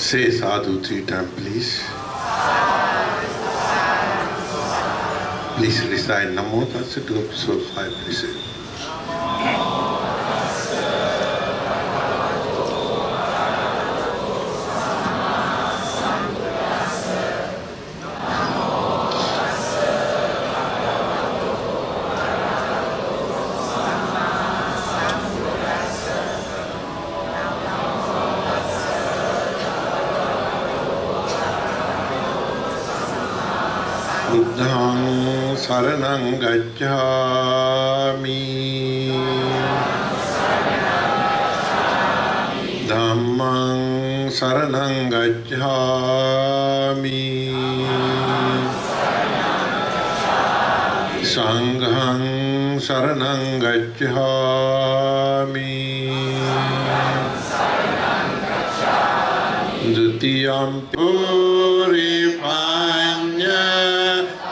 Say sadhu 3 times, please. Please recite Namo Tassa to episode 5, please. Buddhang saranang gacchami, Dhammang saranang gacchami, Sanghang saranang gacchami, Dutiyam puripanya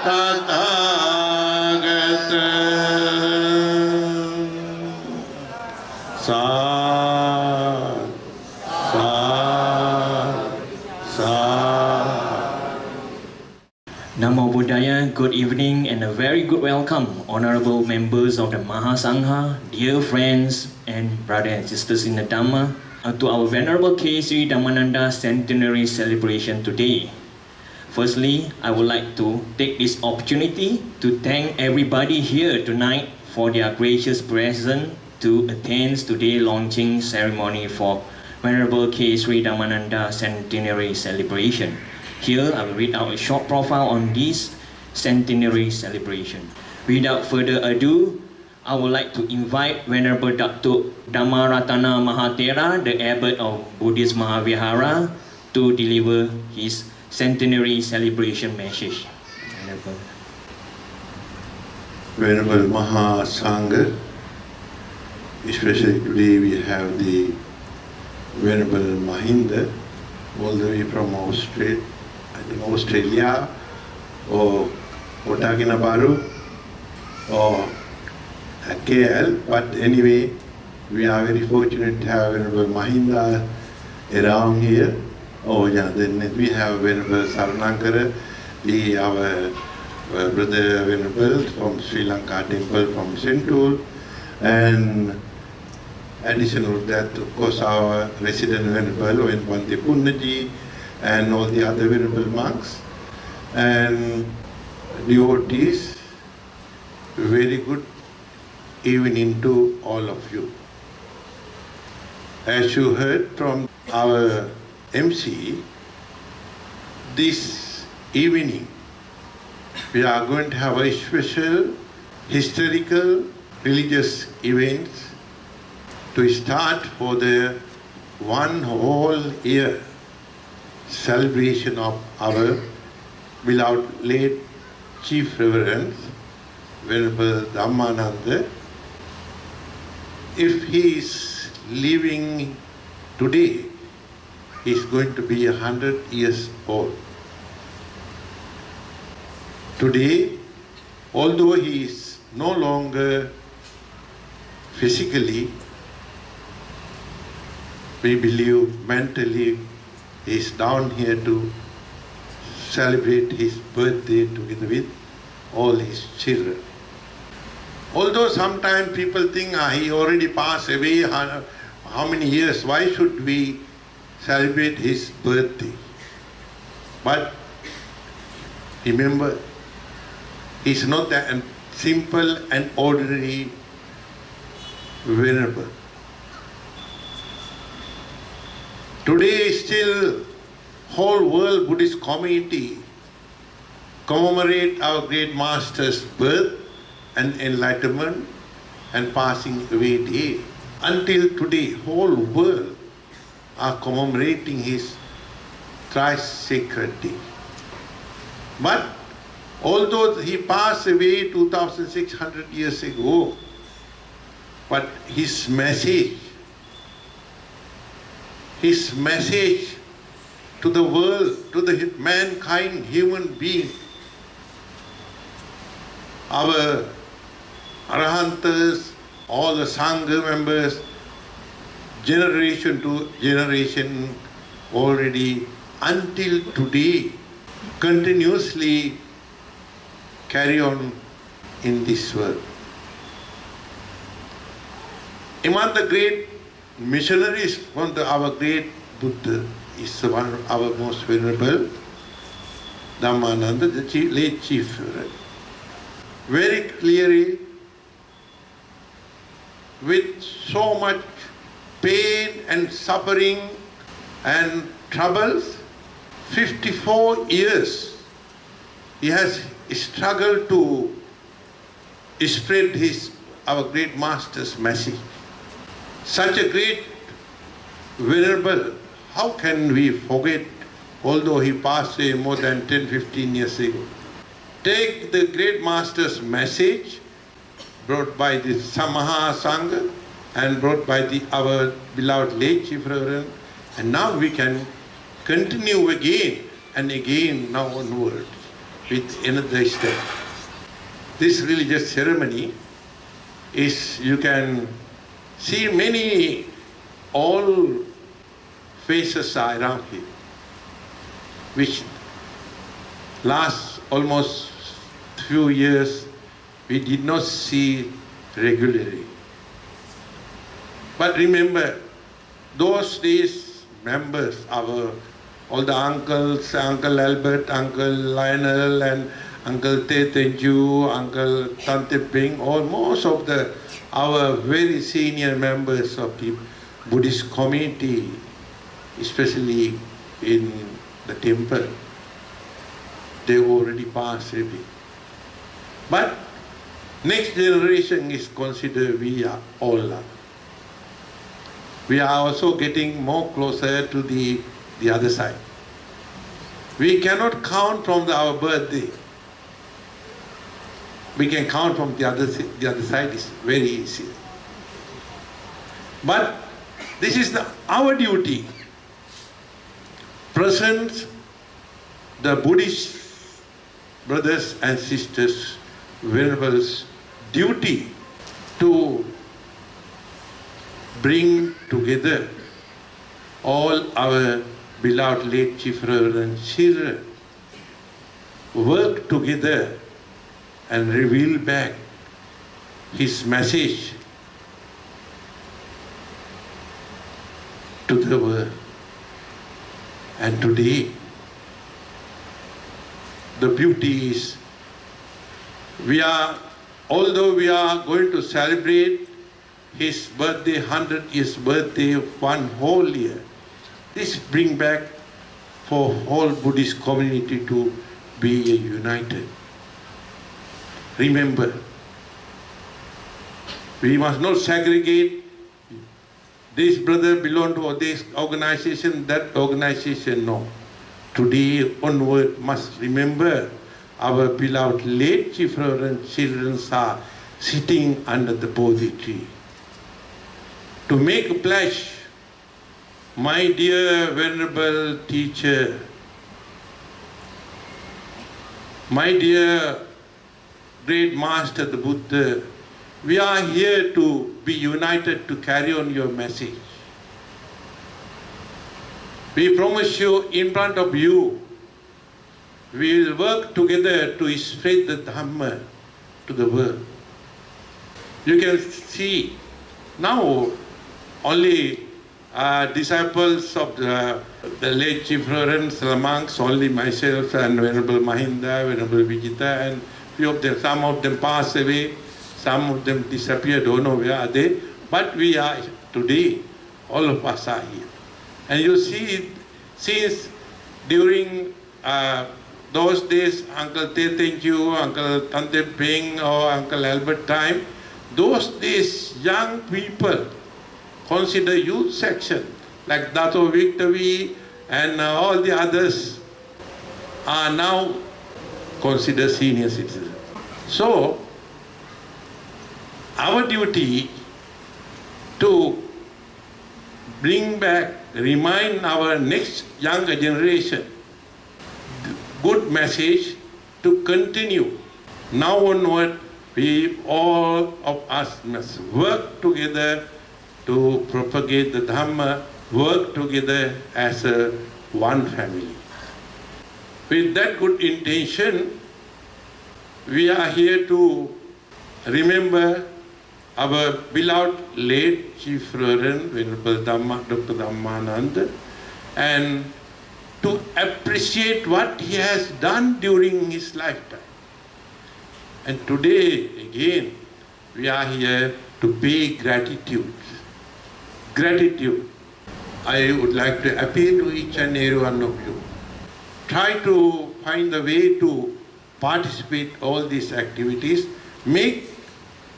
Tathagata Sad Namo Buddhaya, good evening and a very good welcome, honorable members of the Maha Sangha, dear friends and brothers and sisters in the Dhamma, to our Venerable KSD Dhammananda Centenary celebration today. Firstly, I would like to take this opportunity to thank everybody here tonight for their gracious presence to attend today's launching ceremony for Venerable KSD Dhammananda Centenary celebration. Here, I will read out a short profile on this centenary celebration. Without further ado, I would like to invite Venerable Dr. Dhammaratana Maha Thera, the abbot of Buddhist Maha Vihara, to deliver his centenary celebration message. Venerable Maha Sangha, especially today we have the Venerable Mahinda, all the way from Australia or Kinabalu or KL, but anyway, we are very fortunate to have Venerable Mahinda around here. Oh yeah, then we have Venerable Saranankara, our brother Venerable from Sri Lanka Temple from Sentul, and additional to that, of course, our resident Venerable Venpante Punnaji, and all the other Venerable monks and devotees. Very good evening to all of you. As you heard from our MC, this evening we are going to have a special historical religious event to start for the one whole year celebration of our beloved late Chief Reverend Venerable Dhammananda. If he is living today, he is going to be 100 years old. Today, although he is no longer physically, we believe mentally he is down here to celebrate his birthday together with all his children. Although sometimes people think he already passed away, how many years, why should we celebrate his birthday? But remember, he's not that simple and ordinary venerable. Today still whole world Buddhist community commemorate our great master's birth and enlightenment and passing away day. Until today, whole world are commemorating his thrice sacred day. But although he passed away 2,600 years ago, but his message to the world, to the mankind, human being, our Arahantas, all the Sangha members, generation to generation already until today continuously carry on in this world. Among the great missionaries from our great Buddha is one of our most venerable, Dhammananda, the late chief Reverend. Very clearly, with so much pain and suffering and troubles, 54 years he has struggled to spread our great master's message. Such a great venerable, how can we forget, although he passed away more than 10-15 years ago. Take the great master's message brought by the Maha Sangha and brought by our beloved late Chief Reverend, and now we can continue again and again now onwards with another step. This religious ceremony is, you can see many all faces are around here, which last almost few years we did not see regularly. But remember, those days members, all the uncles, Uncle Albert, Uncle Lionel, and Uncle Tetenju, Uncle Tante Ping, or most of our very senior members of the Buddhist community, especially in the temple, they already passed away. But next generation is considered we are all. We are also getting more closer to the other side. We cannot count from our birthday. We can count from the other side, is very easy. But this is our duty. Present the Buddhist brothers and sisters, venerables, duty to bring together all our beloved late Chief Reverend children, work together and reveal back his message to the world. And today, the beauty is, although we are going to celebrate his birthday, 100 years birthday, one whole year, this bring back for whole Buddhist community to be united. Remember, we must not segregate. This brother belong to this organization, that organization, no. Today onward must remember our beloved late Chief Reverend children are sitting under the Bodhi tree. To make a pledge, my dear venerable teacher, my dear great master, the Buddha, we are here to be united to carry on your message. We promise you, in front of you, we will work together to spread the Dhamma to the world. You can see now only disciples of the late Chief Reverend, the monks, only myself and Venerable Mahinda, Venerable Vijita, and few of them, some of them passed away, some of them disappeared, don't know where are they. But we are today, all of us are here. And you see, since during those days, Uncle Tetenju, Uncle Tante Ping, or Uncle Albert time, those days young people consider youth section, like Dato Victory and all the others are now considered senior citizens. So, our duty to bring back, remind our next younger generation good message to continue. Now onward, we all of us must work together to propagate the Dhamma work together as a one family. With that good intention, we are here to remember our beloved late Chief Reverend, Venerable Dr. Dhammananda, and to appreciate what he has done during his lifetime. And today, again, we are here to pay gratitude. Gratitude. I would like to appeal to each and every one of you. Try to find a way to participate all these activities. Make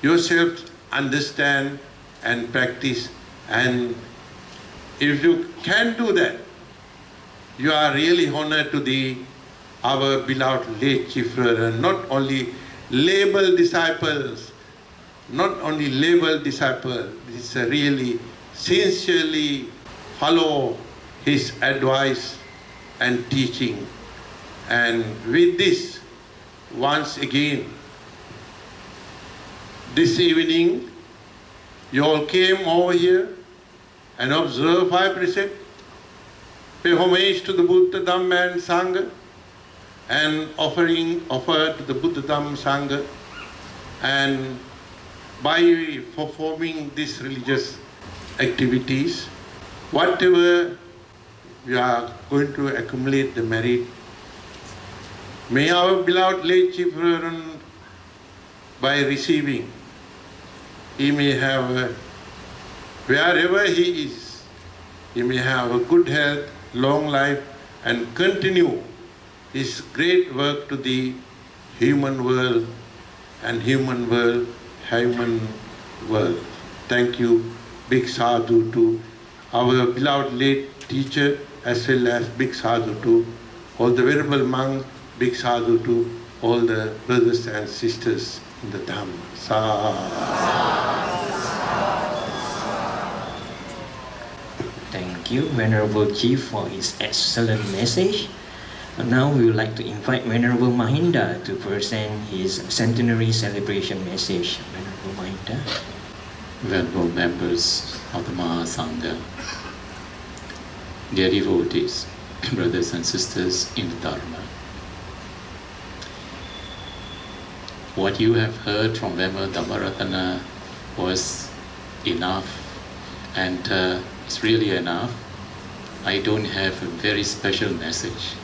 yourself understand and practice. And if you can do that, you are really honored to our beloved late Chief Reverend, not only labeled disciples, this really sincerely follow his advice and teaching. And with this, once again, this evening, you all came over here and observed 5 precepts, pay homage to the Buddha, Dhamma and Sangha, and offer to the Buddha, Dhamma, Sangha, and by performing these religious activities, whatever you are going to accumulate the merit, may our beloved late Chief Reverend, by receiving, he may have, wherever he is, he may have a good health, long life, and continue his great work to the human world and human world. Thank you. Big sadhu to our beloved late teacher, as well as big sadhu to all the venerable monks, big sadhu to all the brothers and sisters in the Dhamma. Thank you, Venerable Chief, for his excellent message. Now we would like to invite Venerable Mahinda to present his centenary celebration message. Venerable Mahinda. Venerable members of the Maha Sangha, dear devotees, brothers and sisters in the Dharma. What you have heard from Venerable Dhammaratana was enough, and it's really enough. I don't have a very special message,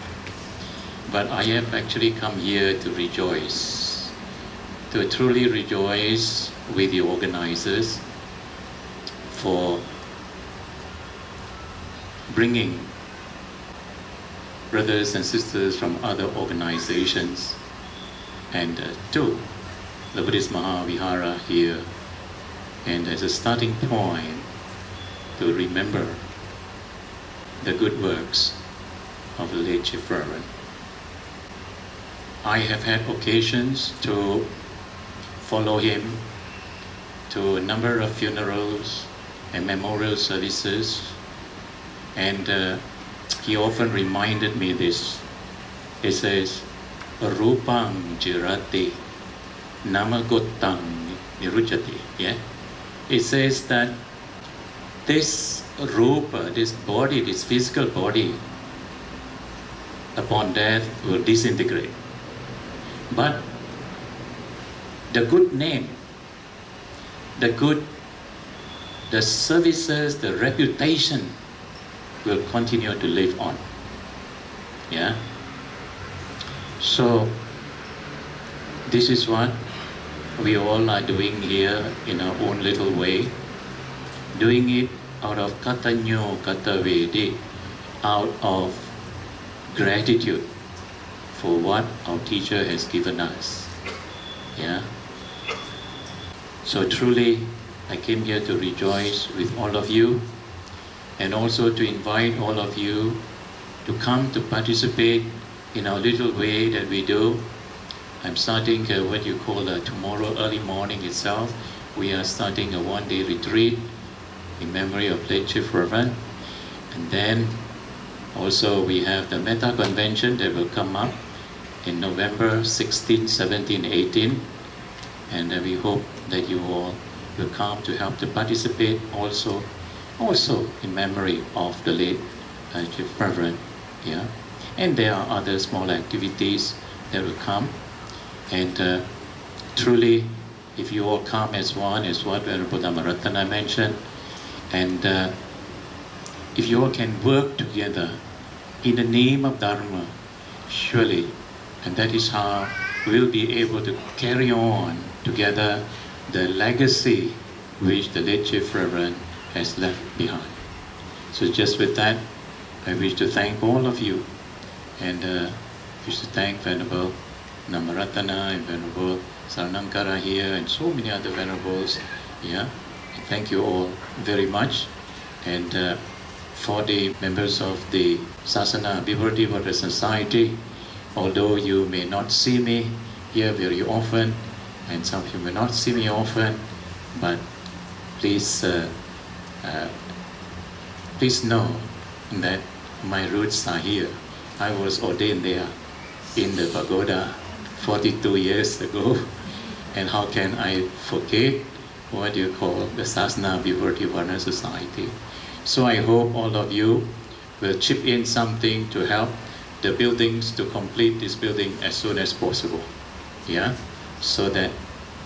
but I have actually come here to rejoice, to truly rejoice with the organizers for bringing brothers and sisters from other organizations and to the Buddhist Maha Vihara here, and as a starting point to remember the good works of the late Chief Reverend. I have had occasions to follow him to a number of funerals and memorial services, and he often reminded me this. He says, Rupang jirati namagotang nirujati. Yeah? It says that this rupa, this body, this physical body, upon death will disintegrate. But the good name, the services, the reputation will continue to live on. Yeah? So, this is what we all are doing here in our own little way, doing it out of katanyo katavedi, out of gratitude for what our teacher has given us. Yeah? So truly, I came here to rejoice with all of you, and also to invite all of you to come to participate in our little way that we do. I'm starting what you call tomorrow early morning itself. We are starting a one-day retreat in memory of late Chief Reverend. And then also we have the Metta Convention that will come up in November 16, 17, 18. And we hope that you all will come to help to participate also also in memory of the late Chief Reverend. Yeah, and there are other small activities that will come, and truly, if you all come as one, as what Venerable Dhammaratana mentioned, and if you all can work together in the name of Dharma, surely, and that is how we'll be able to carry on together the legacy which the late Chief Reverend has left behind. So just with that, I wish to thank all of you, and wish to thank Venerable Dhammaratana and Venerable Saranankara here, and so many other Venerables. Yeah, thank you all very much. And for the members of the Sasana Vihara Society, although you may not see me here very often, and some of you may not see me often, but please know that my roots are here. I was ordained there in the pagoda 42 years ago, and how can I forget what you call the Sasana Vihara Society? So I hope all of you will chip in something to help the buildings to complete this building as soon as possible. Yeah, so that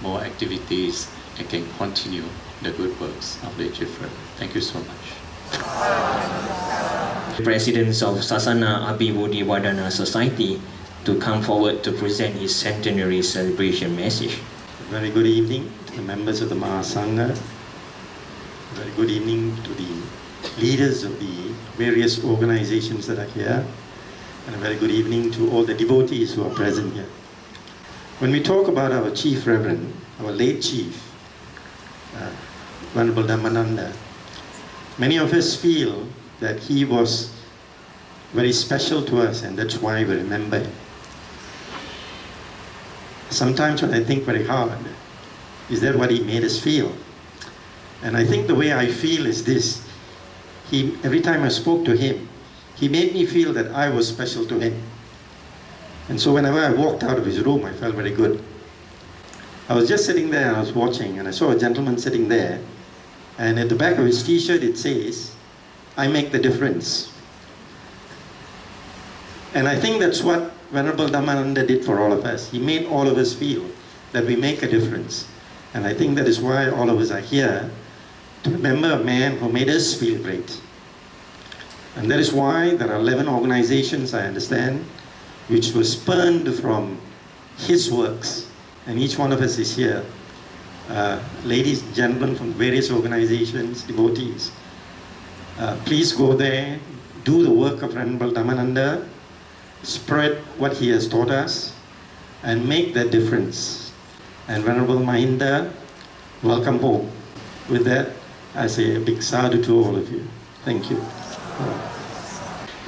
more activities and can continue the good works of the Chief Reverend. Thank you so much. President of Sasana Abhivudhiwadana Society to come forward to present his centenary celebration message. Very good evening to the members of the Maha Sangha. Very good evening to the leaders of the various organizations that are here. And a very good evening to all the devotees who are present here. When we talk about our Chief Reverend, our late Chief, Venerable Dhammananda, many of us feel that he was very special to us, and that's why we remember him. Sometimes when I think very hard, is that what he made us feel? And I think the way I feel is this. Every time I spoke to him, he made me feel that I was special to him. And so whenever I walked out of his room, I felt very good. I was just sitting there and I was watching, and I saw a gentleman sitting there, and at the back of his t-shirt it says, "I make the difference." And I think that's what Venerable Dhammananda did for all of us. He made all of us feel that we make a difference. And I think that is why all of us are here, to remember a man who made us feel great. And that is why there are 11 organizations, I understand, which were spurned from his works. And each one of us is here. Ladies and gentlemen from various organizations, devotees, please go there, do the work of Venerable Dhammananda, spread what he has taught us, and make that difference. And Venerable Mahinda, welcome home. With that, I say a big sadhu to all of you. Thank you.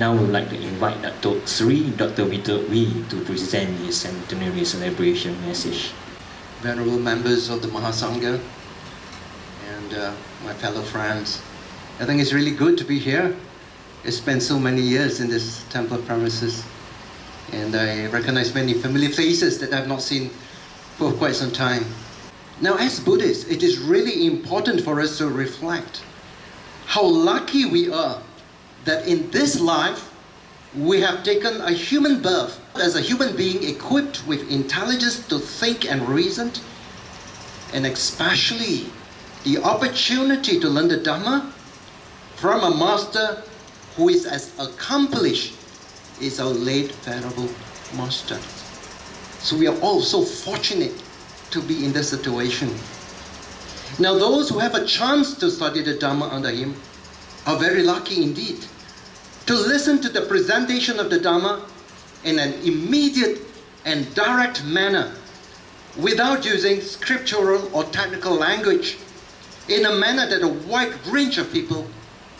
Now we would like to invite Dr. Sri Dr. Vitor Wee to present his centenary celebration message. Venerable members of the Maha Sangha and my fellow friends, I think it's really good to be here. I spent so many years in this temple premises, and I recognize many familiar faces that I've not seen for quite some time. Now, as Buddhists, it is really important for us to reflect how lucky we are that in this life we have taken a human birth as a human being equipped with intelligence to think and reason, and especially the opportunity to learn the Dhamma from a master who is as accomplished as our late Venerable Master. So we are all so fortunate to be in this situation. Now those who have a chance to study the Dhamma under him are very lucky indeed to listen to the presentation of the Dhamma in an immediate and direct manner without using scriptural or technical language, in a manner that a wide range of people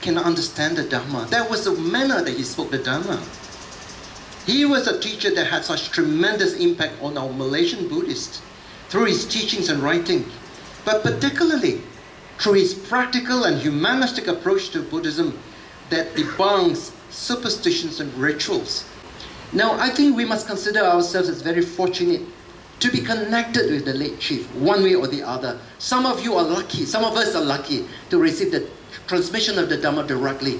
can understand the Dhamma. That was the manner that he spoke the Dhamma. He was a teacher that had such tremendous impact on our Malaysian Buddhists through his teachings and writing, but particularly through his practical and humanistic approach to Buddhism that debunks superstitions and rituals. Now, I think we must consider ourselves as very fortunate to be connected with the late chief, one way or the other. Some of you are lucky, some of us are lucky to receive the transmission of the Dhamma directly.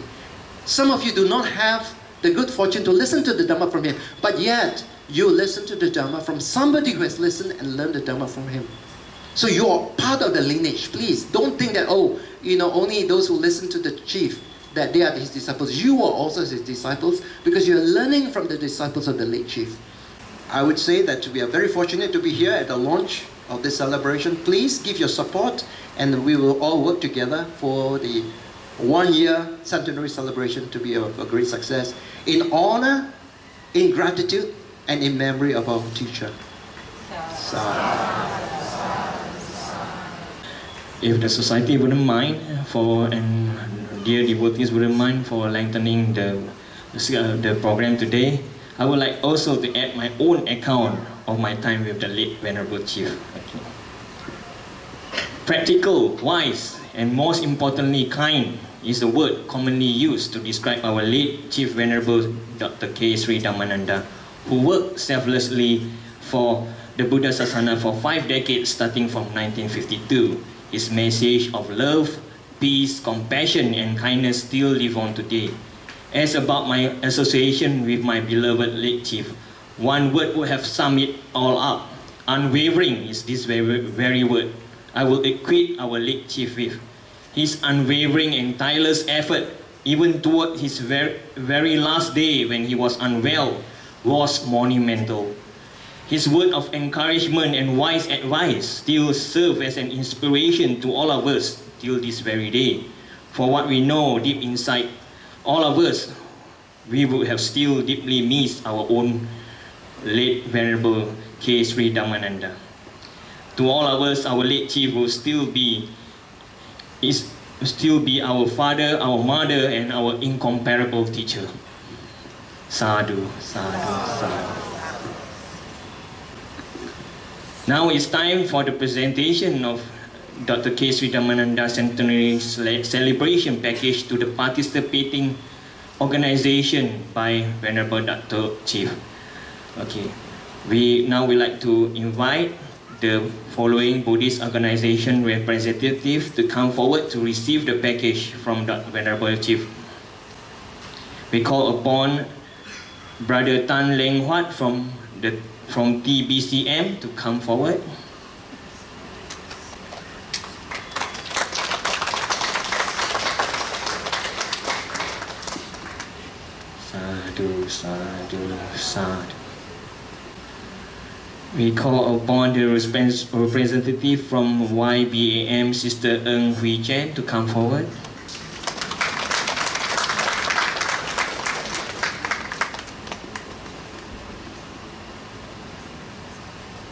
Some of you do not have the good fortune to listen to the Dhamma from him, but yet you listen to the Dhamma from somebody who has listened and learned the Dhamma from him. So you are part of the lineage. Please don't think that, only those who listen to the chief, that they are his disciples. You are also his disciples because you are learning from the disciples of the late chief. I would say that we are very fortunate to be here at the launch of this celebration. Please give your support and we will all work together for the 1-year centenary celebration to be a great success in honor, in gratitude, and in memory of our teacher. If the society wouldn't mind and dear devotees wouldn't mind for lengthening the program today, I would like also to add my own account of my time with the late Venerable Chief. Okay. Practical, wise, and most importantly kind is the word commonly used to describe our late Chief Venerable Dr. KSD Dhammananda, who worked selflessly for the Buddha Sasana for 5 decades starting from 1952. His message of love, peace, compassion, and kindness still live on today. As about my association with my beloved late chief, one word would have summed it all up. Unwavering is this very word I will equate our late chief with. His unwavering and tireless effort, even toward his very last day when he was unwell, was monumental. His word of encouragement and wise advice still serve as an inspiration to all of us till this very day. For what we know deep inside, all of us, we would have still deeply missed our own late Venerable KSD Dhammananda. To all of us, our late chief will still be our father, our mother, and our incomparable teacher. Sadhu, sadhu, sadhu. Now it's time for the presentation of Dr. KSD Dhammananda Centenary Celebration Package to the participating organization by Venerable Dr. Chief. Okay, we like to invite the following Buddhist organization representative to come forward to receive the package from the Venerable Chief. We call upon Brother Tan Leng Huat from TBCM to come forward. Sadhu, sadhu, sadhu. We call upon the representative from YBAM, Sister Ng Hui Chen, to come forward.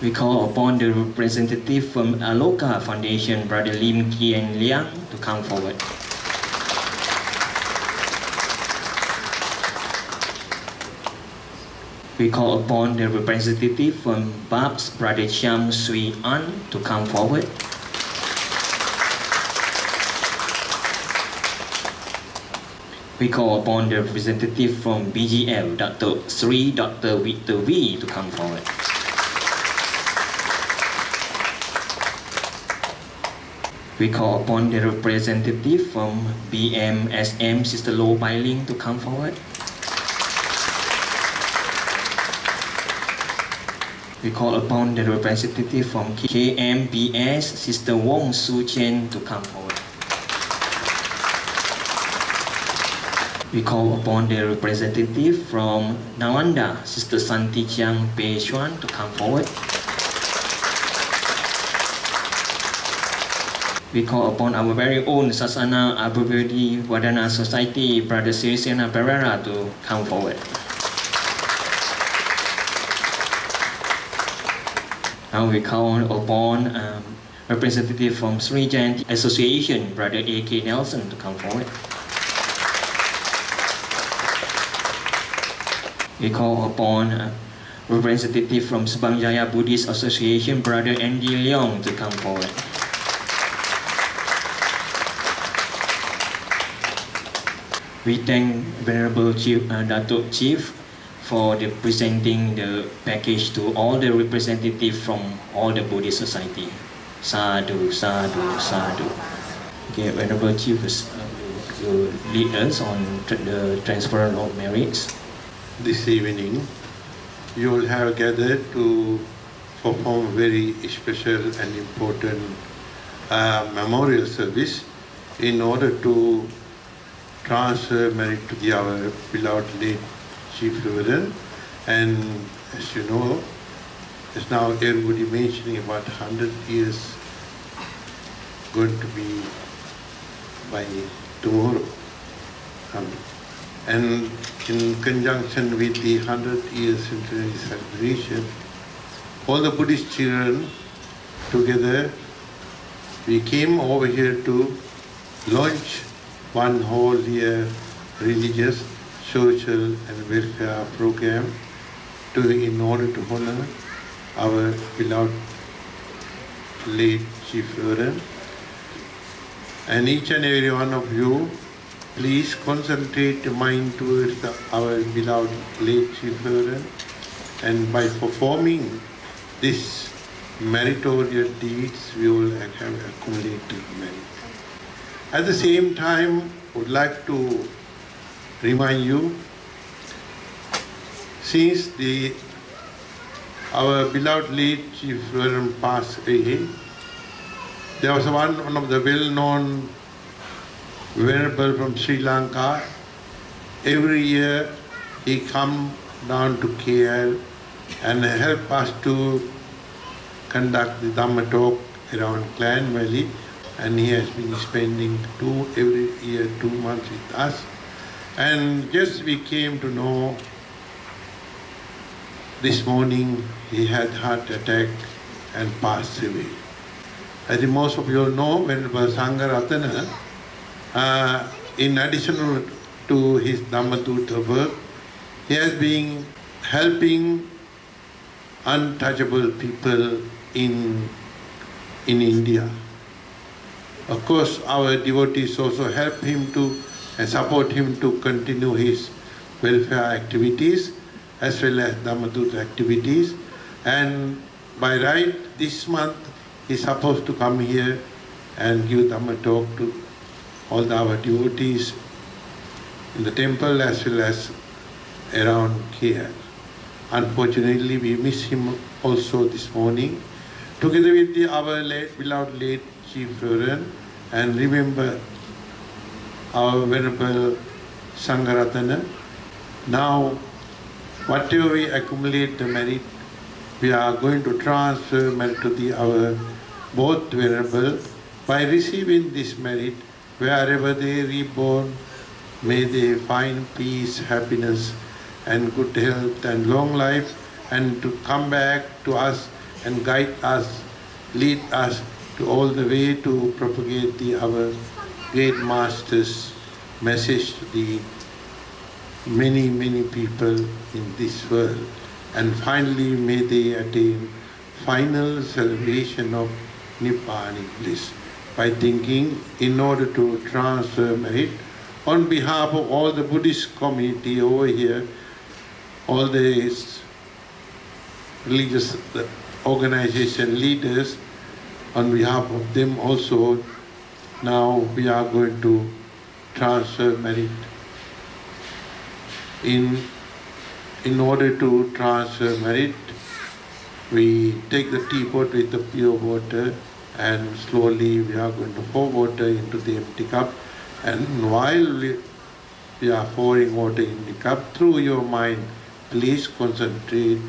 We call upon the representative from Aloka Foundation, Brother Lim Kien Liang, to come forward. We call upon the representative from BAPS, Brother Chiam Sui An, to come forward. We call upon the representative from BGL, Dr. Sri Dr. Victor V, to come forward. We call upon the representative from BMSM, Sister Lo Bai Ling, to come forward. We call upon the representative from KMBS, Sister Wong Su Chen, to come forward. We call upon the representative from Dhammananda, Sister Santi Chiang Pei Chuan, to come forward. We call upon our very own Sasana Abhivriddhi Wadana Society, Brother Sirisena Pereira, to come forward. Now we call upon representative from Sri Jayanti Association, Brother A.K. Nelson, to come forward. We call upon representative from Subang Jaya Buddhist Association, Brother Andy Leong, to come forward. We thank Venerable Chief, Datuk Chief for the presenting the package to all the representatives from all the Buddhist society. Sadhu, sadhu, sadhu. Okay, Venerable Chief will lead us on the transference of merits. This evening, you will have gathered to perform very special and important memorial service in order to transfer merit to our beloved late Chief Reverend. And as you know, as now everybody mentioning about 100 years going to be by tomorrow. And in conjunction with the 100 years centenary celebration, all the Buddhist children together, we came over here to launch one whole year religious, social and welfare program in order to honor our beloved late Chief Reverend. And each and every one of you, please concentrate your mind towards our beloved late Chief Reverend, and by performing this meritorious deeds, we will have accumulated merit. At the same time, I would like to remind you, since our beloved late Chief Reverend passed away, there was one of the well-known Venerable from Sri Lanka. Every year he come down to KL and help us to conduct the Dhamma talk around Klang Valley, and he has been spending every year 2 months with us. And just we came to know this morning he had heart attack and passed away. I think most of you all know Venerable Sangha Ratana, in addition to his Dhammadutta work, he has been helping untouchable people in India. Of course, our devotees also help him to and support him to continue his welfare activities as well as Dhammadutta activities. And by right, this month he's supposed to come here and give Dhamma talk to all our devotees in the temple as well as around here. Unfortunately, we miss him also this morning, together with our beloved late Chief Reverend, and remember our Venerable Sangharatana. Now, whatever we accumulate the merit, we are going to transfer merit to our both Venerable. By receiving this merit, wherever they reborn, may they find peace, happiness, and good health and long life, and to come back to us and guide us, lead us to all the way to propagate our great Master's message to the many, many people in this world. And finally, may they attain final salvation of Nibbanic bliss by thinking in order to transfer merit on behalf of all the Buddhist community over here, all the religious organization leaders, on behalf of them also, now we are going to transfer merit. In order to transfer merit, we take the teapot with the pure water and slowly we are going to pour water into the empty cup. And while we are pouring water in the cup, through your mind, please concentrate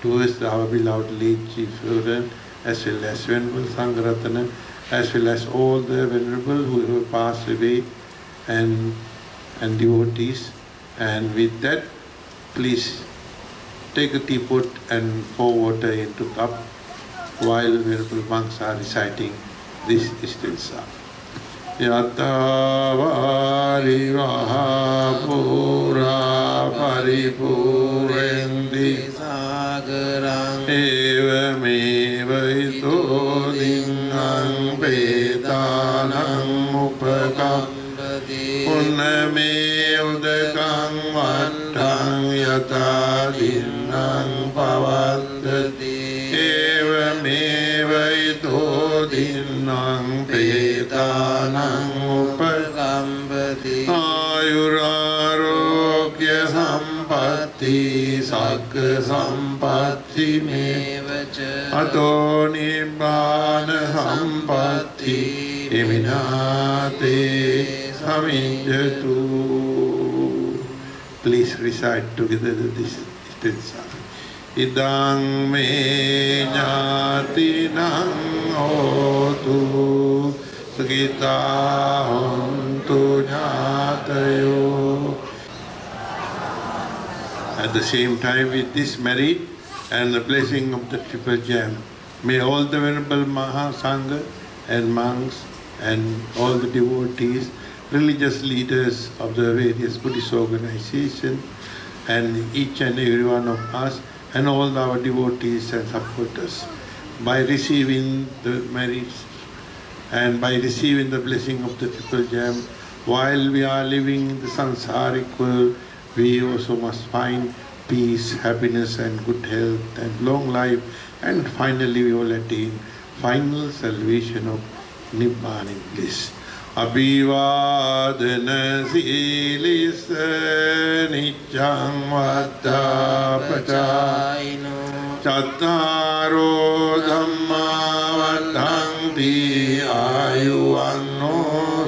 towards our beloved late Chief Reverend, as well as Venerable Sangharatana, as well as all the Venerable who have passed away and devotees. And with that, please take a teapot and pour water into cup while Venerable monks are reciting this stanza. Yata varivaha pura paripurendi sagarang evameva ito dingang petanang upakam punname udakang vattang Yata Dinnang Pavantati Evameva Ito Dinnang Petanang Upagambati Ayurarogya Sampatti Sakka Sampatti Mevacha Ato Nibbana Sampatti Eminate Samijatu. Please recite together this stanza. Idang me jati nang hotu Sagita hontu jatayo. At the same time, with this merit and the blessing of the triple gem, may all the Venerable Maha Sangha and monks and all the devotees, religious leaders of the various Buddhist organizations, and each and every one of us, and all our devotees and supporters, by receiving the merits and by receiving the blessing of the triple gem, while we are living in the samsaric world, we also must find peace, happiness, and good health, and long life, and finally we will attain final salvation of Nibbanic bliss. Abhivadana silisa nityang vata pachayino Chattaro dhamma vaddhanti ayuvanno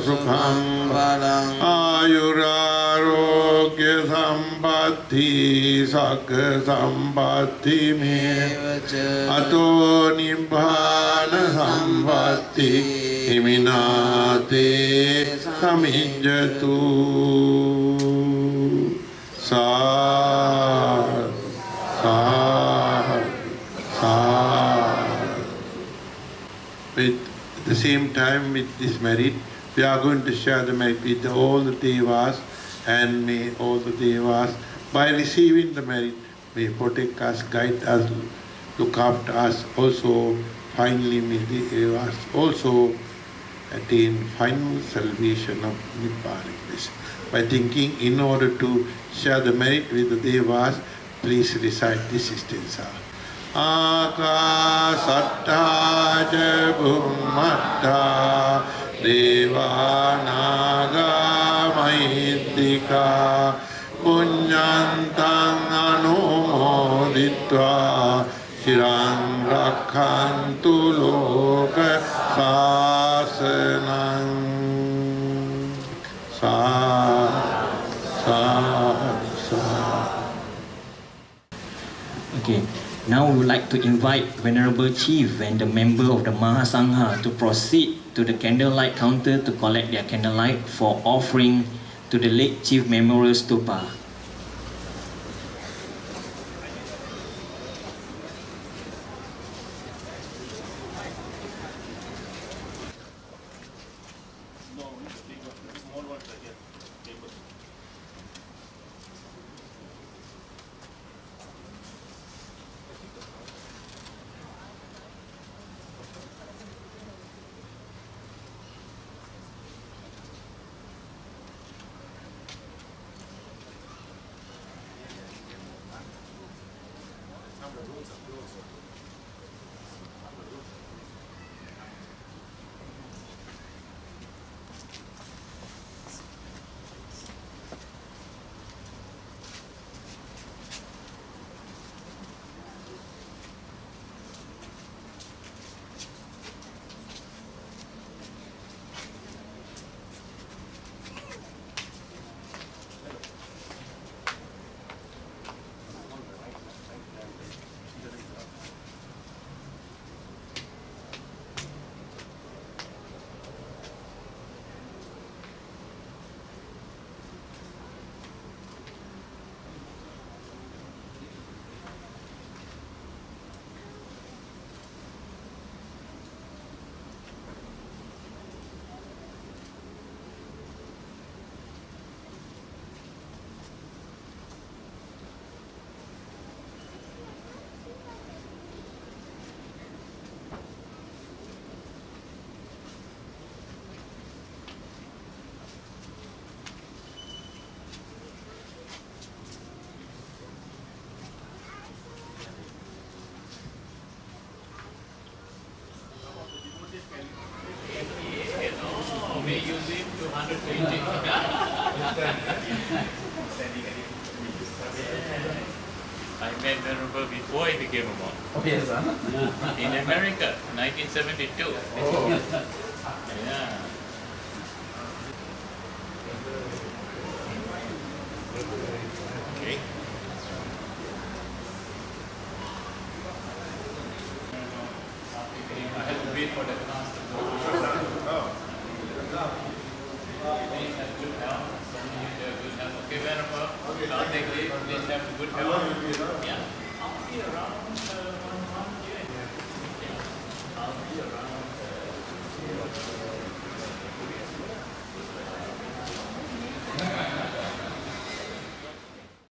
sukham balang Ayurarogya sampatti sakka sampatti mevacha Ato nibbana sampatti Iminate samijatu. Sad, sad, sad. At the same time, with this merit, we are going to share the merit with all the devas, and may all the devas, by receiving the merit, may protect us, guide us, look after us. Also, finally, may the devas also attain final salvation of Nibbanic bliss. By thinking, in order to share the merit with the devas, please recite this stanza. Akasatta ja bhummatta devanaga mahiddhika punyantang anumoditva Shirang rakhantu loka sasanang sa sa sa. Okay, now we would like to invite Venerable Chief and the member of the Maha Sangha to proceed to the candlelight counter to collect their candlelight for offering to the late Chief Memorial Stupa. I met Venerable before he became a monk. Oh, yes, huh? In America, 1972. Oh. Yeah. Okay. I have to wait for the class to go. Please have good health. Good health. Okay, Venerable. Don't take leave. Please have good health. Yeah. I'll be around.